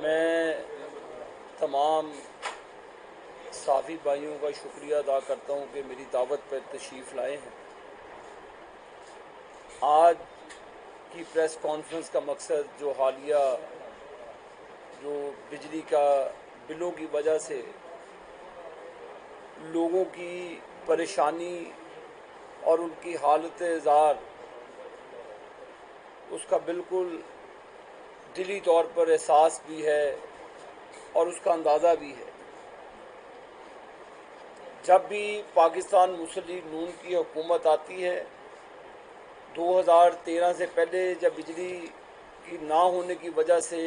मैं तमाम साफ़ी भाइयों का शुक्रिया अदा करता हूँ कि मेरी दावत पर तशरीफ़ लाए हैं। आज की प्रेस कॉन्फ्रेंस का मकसद जो हालिया जो बिजली का बिलों की वजह से लोगों की परेशानी और उनकी हालत ज़ार उसका बिल्कुल दिली तौर पर एहसास भी है और उसका अंदाज़ा भी है। जब भी पाकिस्तान मुस्लिम लीग नून की हुकूमत आती है, 2013 से पहले जब बिजली की ना होने की वजह से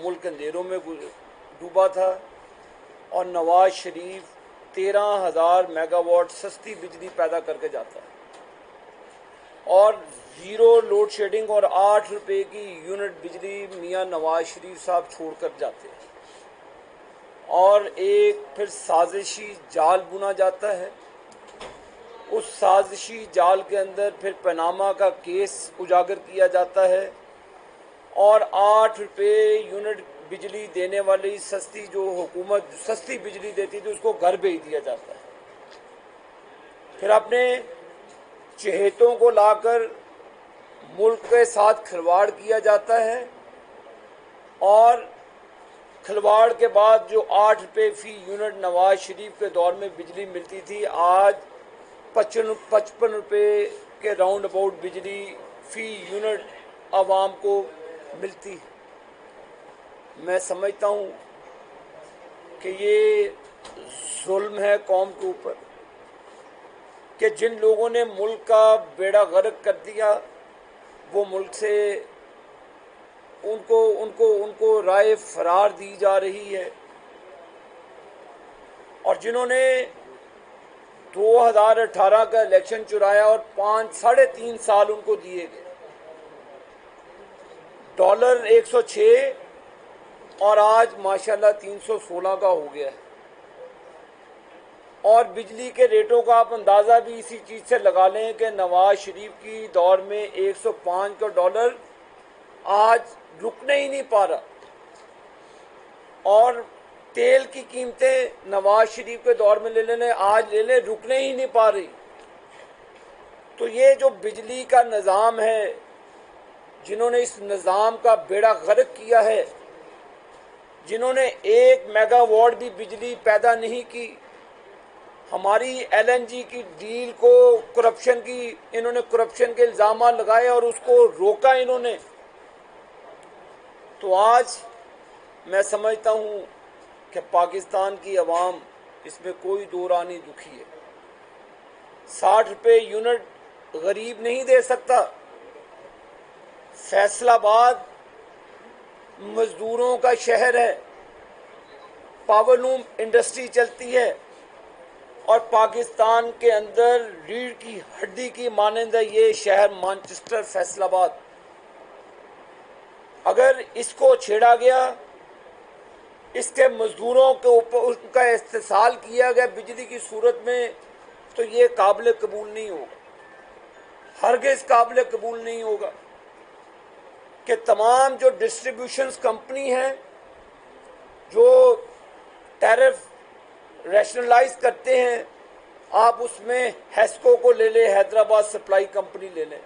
मुल्क अंधेरों में डूबा था और नवाज शरीफ 13,000 मेगावाट सस्ती बिजली पैदा करके जाता है और ज़ीरो लोड शेडिंग और 8 रुपये की यूनिट बिजली मियाँ नवाज शरीफ साहब छोड़ कर जाते हैं और एक फिर साजिशी जाल बुना जाता है। उस साजिशी जाल के अंदर फिर पनामा का केस उजागर किया जाता है और 8 रुपये यूनिट बिजली देने वाली सस्ती जो हुकूमत सस्ती बिजली देती थी उसको घर भेज दिया जाता है। फिर अपने चहेतों को लाकर मुल्क के साथ खिलवाड़ किया जाता है और खिलवाड़ के बाद जो 8 रुपये फी यूनिट नवाज शरीफ के दौर में बिजली मिलती थी, आज 55 रुपये के राउंड अबाउट बिजली फी यूनिट आवाम को मिलती है। मैं समझता हूँ कि ये जुल्म है कौम के ऊपर कि जिन लोगों ने मुल्क का बेड़ा गर्क कर दिया वो मुल्क से उनको राय फरार दी जा रही है और जिन्होंने 2018 का इलेक्शन चुराया और 3.5 साल उनको दिए गए। डॉलर 106 और आज माशाल्लाह 316 का हो गया है और बिजली के रेटों का आप अंदाज़ा भी इसी चीज़ से लगा लें कि नवाज शरीफ की दौर में 105 का डॉलर आज रुकने ही नहीं पा रहा और तेल की कीमतें नवाज शरीफ के दौर में ले लेने आज ले लें रुकने ही नहीं पा रही। तो ये जो बिजली का निज़ाम है, जिन्होंने इस निज़ाम का बेड़ा गर्क किया है, जिन्होंने 1 मेगावाट भी बिजली पैदा नहीं की, हमारी LNG की डील को करप्शन के इल्ज़ाम लगाए और उसको रोका इन्होंने, तो आज मैं समझता हूँ कि पाकिस्तान की आवाम इसमें कोई दो राह नहीं दुखी है। 60 रुपये यूनिट गरीब नहीं दे सकता। फैसलाबाद मजदूरों का शहर है, पावरलूम इंडस्ट्री चलती है और पाकिस्तान के अंदर रीढ़ की हड्डी की मानंद है ये शहर मैनचेस्टर फैसलाबाद। अगर इसको छेड़ा गया, इसके मजदूरों के ऊपर उनका इस्तेसाल किया गया बिजली की सूरत में, तो ये काबिल कबूल नहीं होगा, हरगिज़ काबिल कबूल नहीं होगा कि तमाम जो डिस्ट्रीब्यूशन कंपनी हैं जो टैरिफ रैशनलाइज करते हैं, आप उसमें हेस्को को ले लें, हैदराबाद सप्लाई कंपनी ले लें,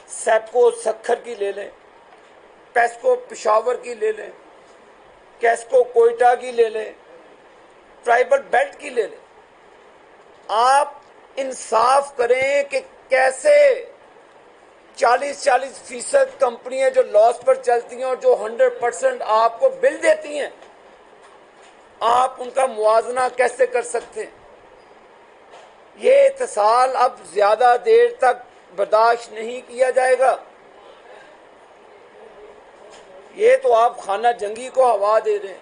सेपको सक्खर की ले लें, पेस्को पिशावर की ले लें, कैस्को कोयटा की ले लें, ट्राइबल बेल्ट की ले लें। आप इंसाफ करें कि कैसे 40% कंपनियां जो लॉस पर चलती हैं और जो 100% आपको बिल देती हैं, आप उनका मुआवजा कैसे कर सकते हैं? ये इत्तेसाल अब ज्यादा देर तक बर्दाश्त नहीं किया जाएगा। ये तो आप खाना जंगी को हवा दे रहे हैं,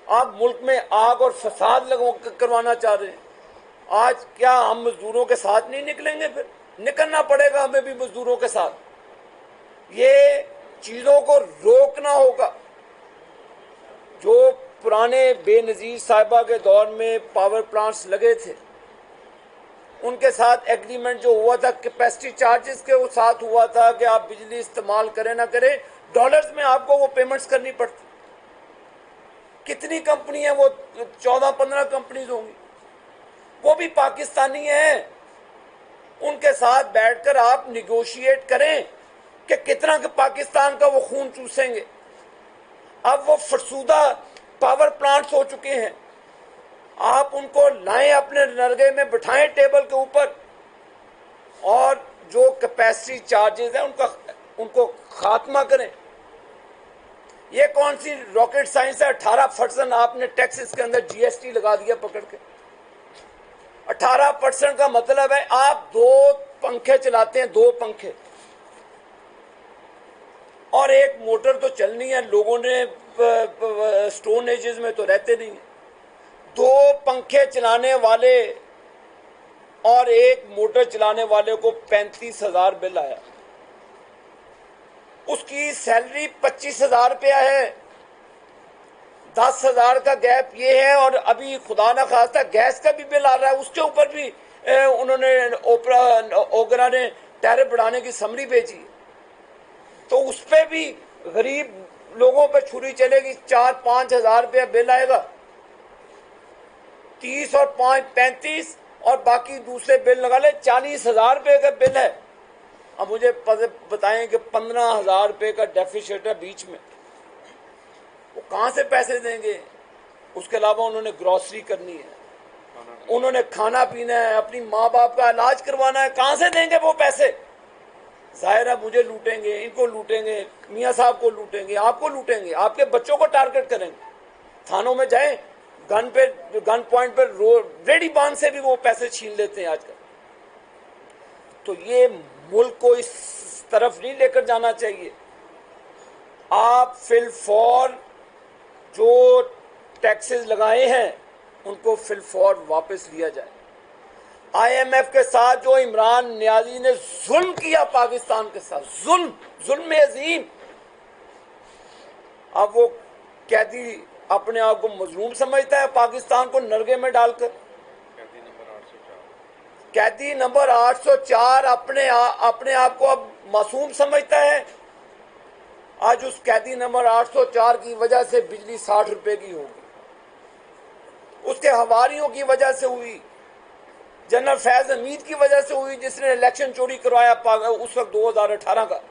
आप मुल्क में आग और फसाद करवाना चाह रहे हैं। आज क्या हम मजदूरों के साथ नहीं निकलेंगे? फिर निकलना पड़ेगा हमें भी मजदूरों के साथ। ये चीजों को रोकना होगा। जो पुराने बेनजीर साहिबा के दौर में पावर प्लांट्स लगे थे, उनके साथ एग्रीमेंट जो हुआ था कैपेसिटी चार्जेस के साथ हुआ था कि आप बिजली इस्तेमाल करें ना करें, डॉलर्स में आपको वो पेमेंट्स करनी पड़ती। कितनी कंपनी है, वो 14-15 कंपनीज होंगी, वो भी पाकिस्तानी हैं। उनके साथ बैठकर आप निगोशिएट करें कि कितना के पाकिस्तान का वो खून चूसेंगे। अब वो फरसूदा पावर प्लांट्स हो चुके हैं, आप उनको लाएं, अपने नरगे में बिठाएं टेबल के ऊपर, और जो कैपेसिटी चार्जेस हैं उनको खात्मा करें। ये कौन सी रॉकेट साइंस है? 18% आपने टैक्स इसके अंदर जीएसटी लगा दिया पकड़ के। 18% का मतलब है आप 2 पंखे चलाते हैं, 2 पंखे और एक मोटर तो चलनी है। लोगों ने स्टोन एजेस में तो रहते नहीं है। 2 पंखे चलाने वाले और एक मोटर चलाने वाले को 35,000 बिल आया। उसकी सैलरी 25,000 रुपया है। 10,000 का गैप ये है, और अभी खुदा ना खास्ता गैस का भी बिल आ रहा है, उसके ऊपर भी उन्होंने ओगरा ने टैरिफ बढ़ाने की समरी भेजी। तो उस पर भी गरीब लोगों पर छुरी चलेगी। 4-5 हजार रुपया बिल आएगा, 30 और 5 35, और बाकी दूसरे बिल लगा ले 40,000 रुपये का बिल है। अब मुझे बताएं कि 15,000 रुपये का डेफिसिट है बीच में, वो कहाँ से पैसे देंगे? उसके अलावा उन्होंने ग्रॉसरी करनी है, उन्होंने खाना पीना है, अपनी माँ बाप का इलाज करवाना है, कहाँ से देंगे वो पैसे? जाहिर है मुझे लूटेंगे, इनको लूटेंगे, मियाँ साहब को लूटेंगे, आपको लूटेंगे, आपके बच्चों को टारगेट करेंगे। थानों में जाएं, गन पॉइंट पर रेडी बांध से भी वो पैसे छीन लेते हैं आजकल। तो ये मुल्क को इस तरफ नहीं लेकर जाना चाहिए। आप फिलफौर जो टैक्सेस लगाए हैं उनको फिलफौर वापस लिया जाए। आईएमएफ के साथ जो इमरान नियाजी ने जुल्म किया पाकिस्तान के साथ, जुल्म अजीम, अब वो कैदी अपने आप को मजलूम समझता है पाकिस्तान को नरगे में डालकर। कैदी नंबर 804 अपने आप को अब मासूम समझता है। आज उस कैदी नंबर 804 की वजह से बिजली 60 रुपए की होगी, उसके हवारियों की वजह से हुई, जनरल फैज हमीद की वजह से हुई जिसने इलेक्शन चोरी करवाया उस वक्त 2018 का।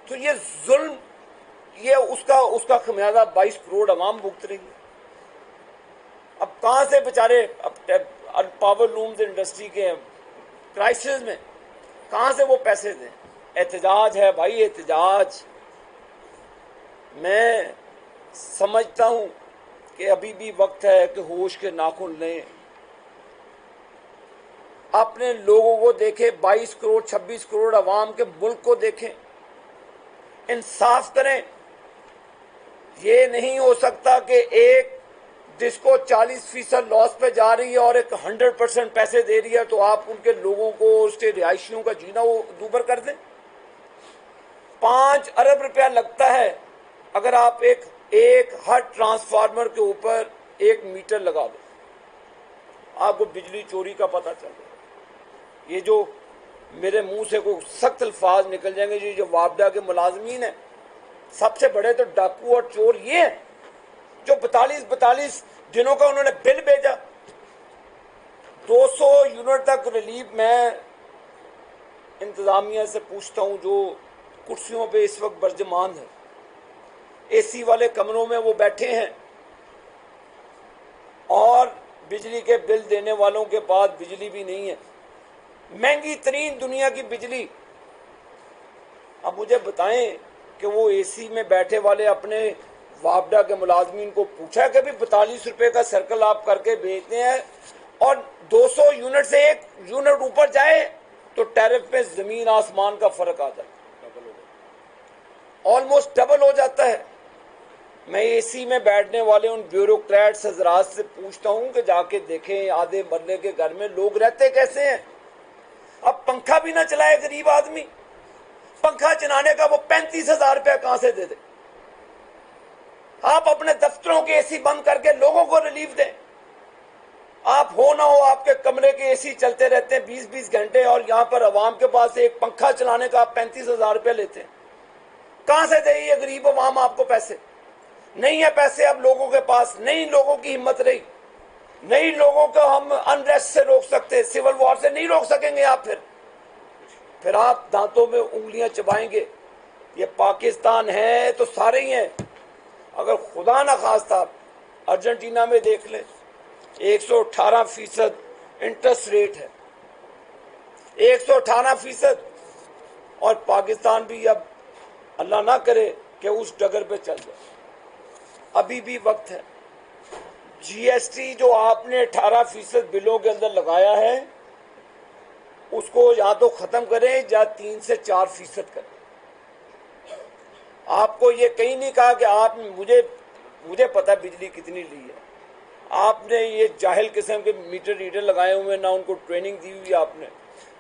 तो ये जुल्म, ये उसका खमियाजा 22 करोड़ अवाम भुगत रही है। अब कहां से बेचारे पावर लूम्स इंडस्ट्री के क्राइसिस में कहां से वो पैसे दें? एहतजाज है भाई, एहतजाज। मैं समझता हूं कि अभी भी वक्त है कि होश के नाखून लें, अपने लोगों को देखें, 22 करोड़ 26 करोड़ अवाम के मुल्क को देखें, इंसाफ करें। ये नहीं हो सकता कि एक जिसको 40% लॉस पे जा रही है और एक 100% पैसे दे रही है तो आप उनके लोगों को, उसके रिहायशियों का जीना वो दूभर कर दें। 5 अरब रुपया लगता है अगर आप एक हर ट्रांसफार्मर के ऊपर 1 मीटर लगा दो, आपको बिजली चोरी का पता चल रहा है। ये जो मेरे मुंह से कोई सख्त अल्फाज निकल जाएंगे, ये जो वापडा के मुलाजमीन है, सबसे बड़े तो डाकू और चोर ये है जो 42 दिनों का उन्होंने बिल भेजा। 200 यूनिट तक रिलीफ। मैं इंतजामिया से पूछता हूं जो कुर्सियों पे इस वक्त बर्जमान है, एसी वाले कमरों में वो बैठे हैं और बिजली के बिल देने वालों के पास बिजली भी नहीं है, महंगी तरीन दुनिया की बिजली। अब मुझे बताएं कि वो एसी में बैठे वाले अपने वापडा के मुलाजमीन को पूछा कि भी 42 रुपए का सर्कल आप करके भेजते हैं और 200 यूनिट से 1 यूनिट ऊपर जाए तो टैरिफ में जमीन आसमान का फर्क आ जाता है, ऑलमोस्ट डबल हो जाता है। मैं एसी में बैठने वाले उन ब्यूरोक्रेट्स हजरात से पूछता हूं कि जाके देखें आधे मरने के घर में लोग रहते कैसे हैं। अब पंखा भी ना चलाए गरीब आदमी, पंखा चलाने का वो 35,000 रुपया कहां से दे दे? आप अपने दफ्तरों के एसी बंद करके लोगों को रिलीफ दें। आप हो ना हो आपके कमरे के एसी चलते रहते हैं 20-20 घंटे और यहां पर अवाम के पास एक पंखा चलाने का आप 35,000 रुपया लेते हैं। कहां से दे ये गरीब अवाम आपको पैसे? नहीं है पैसे अब लोगों के पास, नहीं लोगों की हिम्मत रही, नहीं लोगों को हम अनरेस्ट से रोक सकते, सिविल वॉर से नहीं रोक सकेंगे आप। फिर आप दांतों में उंगलियां चबाएंगे। ये पाकिस्तान है तो सारे ही हैं। अगर खुदा ना खास्ता अर्जेंटीना में देख लें, 118% इंटरेस्ट रेट है, 118%। और पाकिस्तान भी अब अल्लाह ना करे कि उस डगर पे चल जाए, अभी भी वक्त है। जीएसटी जो आपने 18% बिलों के अंदर लगाया है, उसको या तो खत्म करें या 3 से 4% करें। आपको ये कहीं नहीं कहा कि आप मुझे पता बिजली कितनी ली है। आपने ये जाहिल किस्म के मीटर रीडर लगाए हुए, ना उनको ट्रेनिंग दी हुई आपने।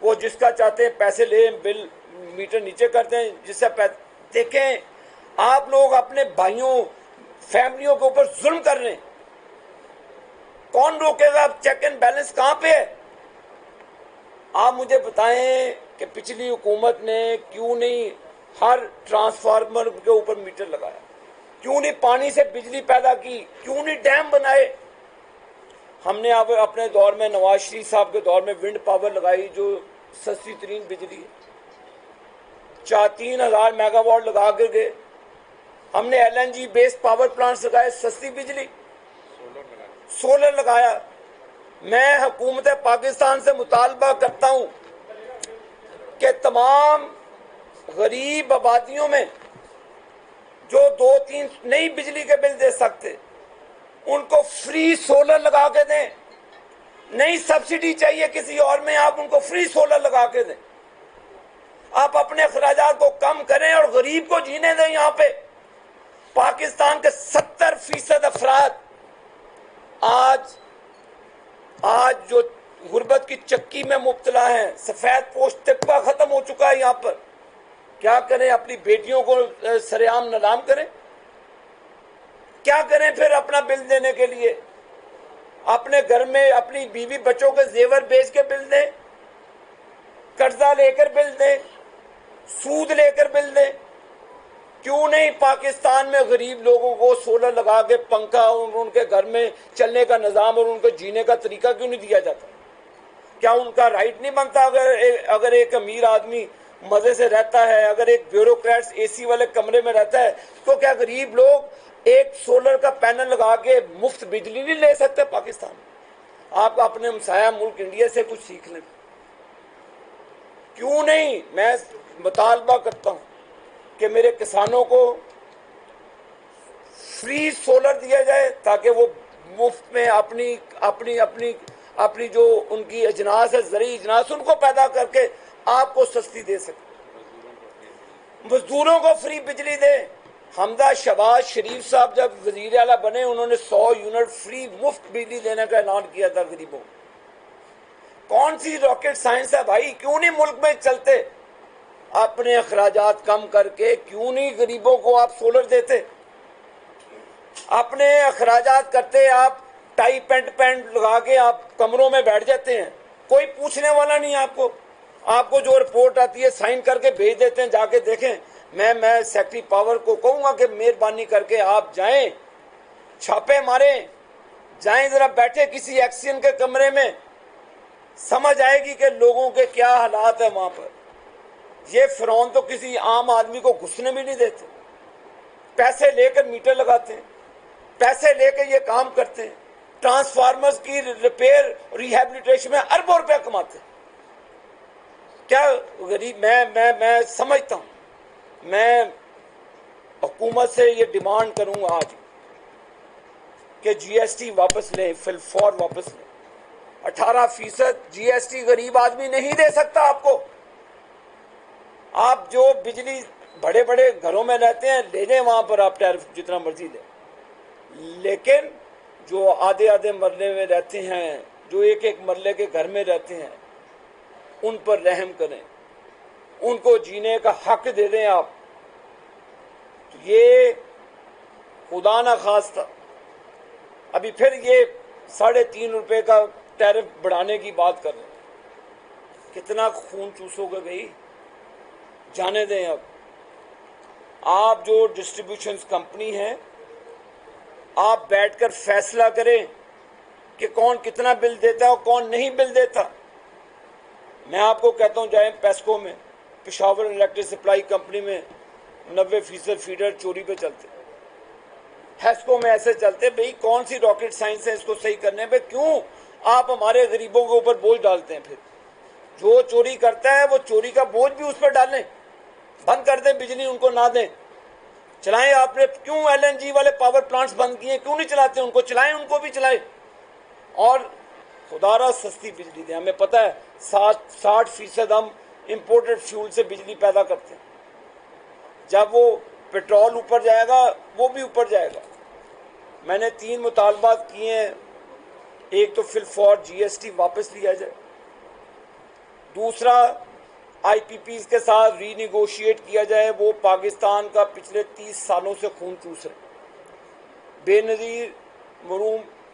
वो जिसका चाहते हैं पैसे ले, बिल मीटर नीचे करते हैं, जिससे देखें आप लोग अपने भाइयों फैमिलियों के ऊपर जुल्म कर रहे हैं। कौन रोकेगा? अब चेक एंड बैलेंस कहां पे है? आप मुझे बताएं कि पिछली हुकूमत ने क्यों नहीं हर ट्रांसफार्मर के ऊपर मीटर लगाया? क्यों नहीं पानी से बिजली पैदा की? क्यों नहीं डैम बनाए? हमने अब अपने दौर में, नवाज शरीफ साहब के दौर में, विंड पावर लगाई जो सस्ती तरीन बिजली है। 3,000 मेगावाट लगा कर गए। हमने एलएनजी बेस्ड पावर प्लांट्स लगाए, सस्ती बिजली। सोलर लगाया। मैं हुकूमत पाकिस्तान से मुतालबा करता हूं कि तमाम गरीब आबादियों में जो 2-3 नई बिजली के बिल दे सकते, उनको फ्री सोलर लगा के दें। नहीं सब्सिडी चाहिए किसी और में, आप उनको फ्री सोलर लगा के दें। आप अपने अखराजात को कम करें और गरीब को जीने दें। यहाँ पे पाकिस्तान के 70% अफराद आज जो गुर्बत की चक्की में मुब्तला हैं, सफेद पोश तिब्बा खत्म हो चुका है। यहाँ पर क्या करें? अपनी बेटियों को सरेआम नीलाम करें? क्या करें फिर अपना बिल देने के लिए? अपने घर में अपनी बीवी बच्चों के जेवर बेच के बिल दें, कर्जा लेकर बिल दें, सूद लेकर बिल दें। क्यों नहीं पाकिस्तान में गरीब लोगों को सोलर लगा के पंखा उनके घर में चलने का निजाम और उनके जीने का तरीका क्यों नहीं दिया जाता? क्या उनका राइट नहीं बनता? अगर एक अमीर आदमी मजे से रहता है, अगर एक ब्यूरोक्रेट्स एसी वाले कमरे में रहता है, तो क्या गरीब लोग एक सोलर का पैनल लगा के मुफ्त बिजली नहीं ले सकते पाकिस्तान? आप अपने हमसाया मुल्क इंडिया से कुछ सीख लें। क्यों नहीं? मैं मुतालबा करता हूं कि मेरे किसानों को फ्री सोलर दिया जाए ताकि वो मुफ्त में अपनी अपनी अपनी अपनी जो उनकी अजनास है, ज़रूरी अजनास, उनको पैदा करके आपको सस्ती दे सके। मजदूरों को फ्री बिजली दे। हमदा शहबाज शरीफ साहब जब वजीर आला बने, उन्होंने 100 यूनिट फ्री मुफ्त बिजली देने का ऐलान किया था गरीबों। कौन सी रॉकेट साइंस है भाई? क्यों नहीं मुल्क में चलते? अपने अखराजात कम करके क्यों नहीं गरीबों को आप सोलर देते? अपने अखराजात करते, आप टाई पैंट लगा के आप कमरों में बैठ जाते हैं, कोई पूछने वाला नहीं आपको जो रिपोर्ट आती है साइन करके भेज देते हैं, जाके देखें। मैं सेक्रेटरी पावर को कहूंगा कि मेहरबानी करके आप जाएं, छापे मारें, जाएं जरा बैठे किसी एक्शन के कमरे में, समझ आएगी कि लोगों के क्या हालात है वहां पर। ये फिरौन तो किसी आम आदमी को घुसने भी नहीं देते, पैसे लेकर मीटर लगाते हैं, पैसे लेकर ये काम करते हैं, ट्रांसफार्मर्स की रिपेयर रिहेबिलिटेशन में अरबों रुपया कमाते हैं। क्या गरीब? मैं समझता हूं, मैं हुकूमत से ये डिमांड करूंगा आज कि जीएसटी वापस लें, फिलफौर वापस लें। 18% जीएसटी गरीब आदमी नहीं दे सकता आपको। आप जो बिजली बड़े बड़े घरों में रहते हैं, ले लें, वहां पर आप टैरिफ जितना मर्जी दें, लेकिन जो आधे आधे मरले में रहते हैं, जो एक एक मरले के घर में रहते हैं, उन पर रहम करें, उनको जीने का हक दे दें आप। तो ये खुदा ना खास्ता अभी फिर ये 3.5 रुपए का टैरिफ बढ़ाने की बात कर रहे हैं। कितना खून चूसोगे भाई? जाने दें। अब आप जो डिस्ट्रीब्यूशन कंपनी है, आप बैठकर फैसला करें कि कौन कितना बिल देता है और कौन नहीं बिल देता। मैं आपको कहता हूं, जाए पेस्को में, पेशावर इलेक्ट्रिक सप्लाई कंपनी में 90% फीडर चोरी पे चलते, हेस्को में ऐसे चलते। भाई कौन सी रॉकेट साइंस है इसको सही करने पे? क्यों आप हमारे गरीबों के ऊपर बोझ डालते हैं? फिर जो चोरी करता है वो चोरी का बोझ भी उस पर डालें, बंद कर दें, बिजली उनको ना दें, चलाएं। आपने क्यों LNG वाले पावर प्लांट्स बंद किए? क्यों नहीं चलाते उनको? चलाएं, उनको भी चलाएं और खुदारा सस्ती बिजली दें। हमें पता है 60% हम इंपोर्टेड फ्यूल से बिजली पैदा करते हैं। जब वो पेट्रोल ऊपर जाएगा वो भी ऊपर जाएगा। मैंने 3 मुतालबात किए हैं। एक तो फिलफॉर GST वापस लिया जाए, दूसरा IPPs के साथ रीनिगोशिएट किया जाए। वो पाकिस्तान का पिछले 30 सालों से खून चूस रहे। बेनज़ीर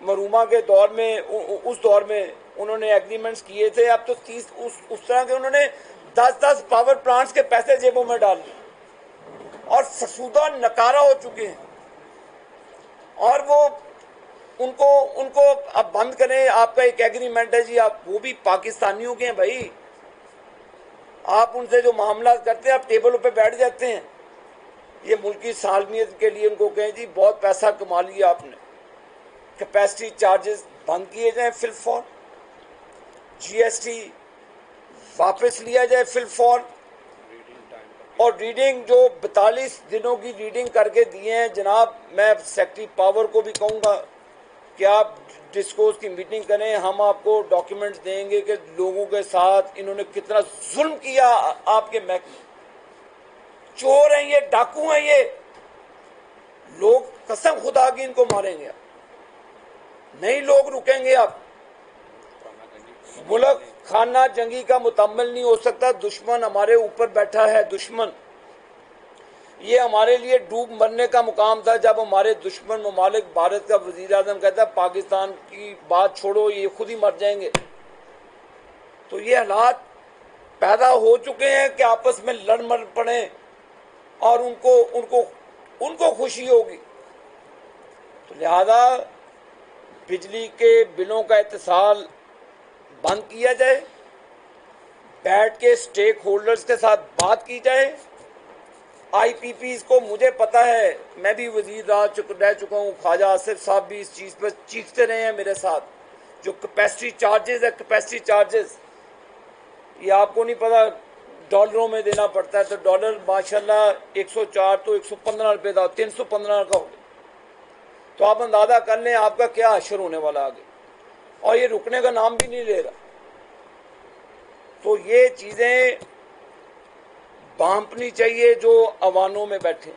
मरूमा के दौर में, उस दौर में उन्होंने एग्रीमेंट्स किए थे। अब तो 30 उस तरह के उन्होंने 10-10 पावर प्लांट्स के पैसे जेबों में डाल दिए और फसूदा नकारा हो चुके हैं। और वो उनको अब बंद करें। आपका एक एग्रीमेंट है जी, आप वो भी पाकिस्तानियों के हैं भाई। आप उनसे जो मामला करते हैं, आप टेबलों पे बैठ जाते हैं। ये मुल्की सालमियत के लिए उनको कहें जी बहुत पैसा कमा लिया आपने, कैपेसिटी चार्जेस बंद किए जाएं, फिलफॉर GST वापस लिया जाए, फिलफॉर। और रीडिंग जो 42 दिनों की रीडिंग करके दिए हैं जनाब, मैं सेक्रेटरी पावर को भी कहूँगा कि आप डिस्कोर्स की मीटिंग करें। हम आपको डॉक्यूमेंट्स देंगे कि लोगों के साथ इन्होंने कितना जुल्म किया। आपके महकमे चोर हैं ये, डाकू हैं ये। लोग कसम खुदा की इनको मारेंगे, नहीं लोग रुकेंगे। आप मुल्क खाना जंगी का मुकम्मल नहीं हो सकता। दुश्मन हमारे ऊपर बैठा है। दुश्मन ये हमारे लिए डूब मरने का मुकाम था जब हमारे दुश्मन ममालिक, भारत का वजीर आजम कहता है पाकिस्तान की बात छोड़ो, ये खुद ही मर जाएंगे। तो ये हालात पैदा हो चुके हैं कि आपस में लड़ मर पड़े और उनको खुशी होगी। तो लिहाजा बिजली के बिलों का इत्तिसाल बंद किया जाए, बैठ के स्टेक होल्डर्स के साथ बात की जाए। IPPs को, मुझे पता है, मैं भी वजीर रह चुका हूँ, ख्वाजा आसिफ साहब भी इस चीज़ पर चीखते रहे हैं मेरे साथ। जो कैपेसिटी चार्जेस है, कैपेसिटी चार्जेस ये आपको नहीं पता डॉलरों में देना पड़ता है। तो डॉलर माशाल्लाह 104 तो 115 रुपये था, 315 का हो गया। तो आप अंदाज़ा कर लें आपका क्या असर होने वाला आगे। और ये रुकने का नाम भी नहीं ले रहा। तो ये चीज़ें भांपनी चाहिए जो अवानों में बैठे,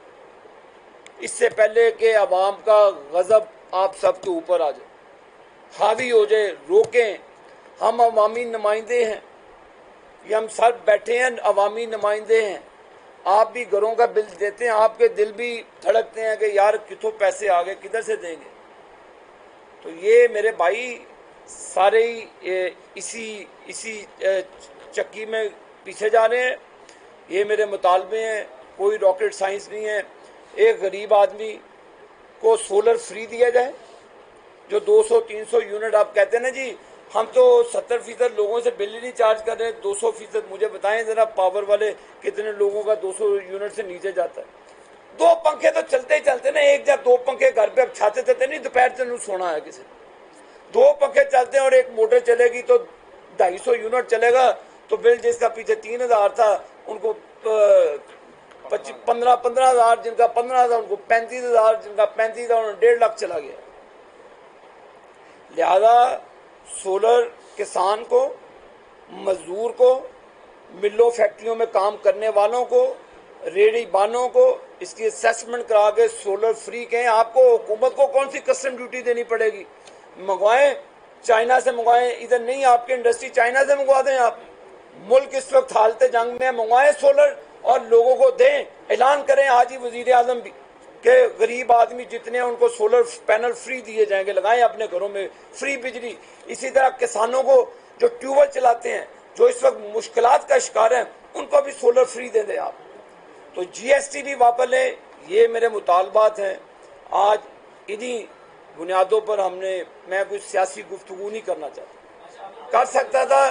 इससे पहले कि अवाम का गज़ब आप सबके ऊपर आ जाए, हावी हो जाए। रोकें। हम अवामी नुमाइंदे हैं, ये हम सब बैठे हैं, अवामी नुमाइंदे हैं। आप भी घरों का बिल देते हैं, आपके दिल भी धड़कते हैं कि यार कितों पैसे आ गए, किधर से देंगे। तो ये मेरे भाई सारे ही इसी चक्की में पीछे जा रहे हैं। ये मेरे मुतालबे हैं, कोई रॉकेट साइंस नहीं है। एक गरीब आदमी को सोलर फ्री दिया जाए। जो 200-300 यूनिट आप कहते हैं ना जी, हम तो 70% लोगों से बिल ही नहीं चार्ज कर रहे। 200% मुझे बताएं ज़रा, पावर वाले कितने लोगों का 200 यूनिट से नीचे जाता है? 2 पंखे तो चलते ही चलते ना, एक या 2 पंखे घर पे अब छाते चलते नहीं, दोपहर से सोना है किसी। 2 पंखे चलते हैं और एक मोटर चलेगी तो 250 यूनिट चलेगा। तो बिल जिसका पीछे 3000 था उनको 15,000, जिनका 15,000 उनको 35,000, जिनका 35,000 उन्हें 1.5 लाख चला गया। लिहाजा सोलर किसान को, मजदूर को, मिलों फैक्ट्रियों में काम करने वालों को, रेडी बानों को इसकी असेसमेंट करा के सोलर फ्री कहें। आपको हुकूमत को कौन सी कस्टम ड्यूटी देनी पड़ेगी? मंगवाएं, चाइना से मंगवाएं। इधर नहीं, आपकी इंडस्ट्री चाइना से मंगवा दें। आप मुल्क इस वक्त हालत जंग में, मंगवाएं सोलर और लोगों को दें। ऐलान करें आज ही वजीर आजम भी कि गरीब आदमी जितने हैं उनको सोलर पैनल फ्री दिए जाएंगे, लगाएं अपने घरों में फ्री बिजली। इसी तरह किसानों को जो ट्यूबवेल चलाते हैं, जो इस वक्त मुश्किलात का शिकार हैं, उनको भी सोलर फ्री दे दें आप। तो GST भी वापस लें। ये मेरे मुतालबात हैं। आज इन्हीं बुनियादों पर मैं कुछ सियासी गुफ्तगू नहीं करना चाहता। कर सकता था